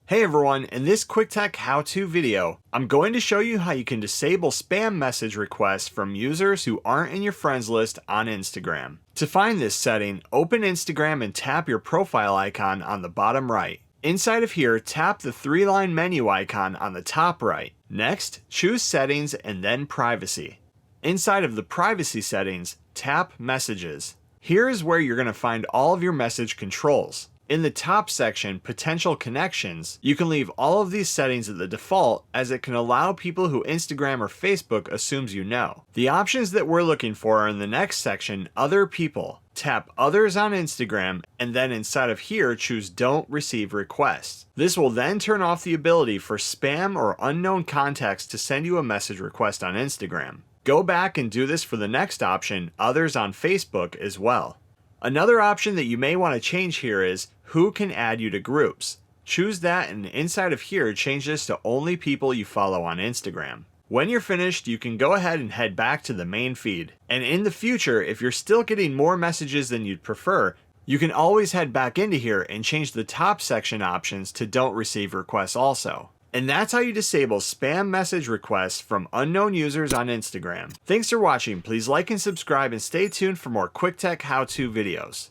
Hey everyone, in this quick tech how-to video, I'm going to show you how you can disable spam message requests from users who aren't in your friends list on Instagram. To find this setting, open Instagram and tap your profile icon on the bottom right. Inside of here, tap the three-line menu icon on the top right. Next, choose Settings and then Privacy. Inside of the Privacy settings, tap Messages. Here is where you're going to find all of your message controls. In the top section, Potential Connections, you can leave all of these settings at the default as it can allow people who Instagram or Facebook assumes you know. The options that we're looking for are in the next section, Other People. Tap Others on Instagram and then inside of here choose Don't Receive Requests. This will then turn off the ability for spam or unknown contacts to send you a message request on Instagram. Go back and do this for the next option, Others on Facebook as well. Another option that you may want to change here is Who can add you to groups. Choose that and inside of here change this to only people you follow on Instagram. When you're finished, you can go ahead and head back to the main feed. And in the future, if you're still getting more messages than you'd prefer, you can always head back into here and change the top section options to Don't Receive Requests also. And that's how you disable spam message requests from unknown users on Instagram. Thanks for watching. Please like and subscribe and stay tuned for more quick tech how-to videos.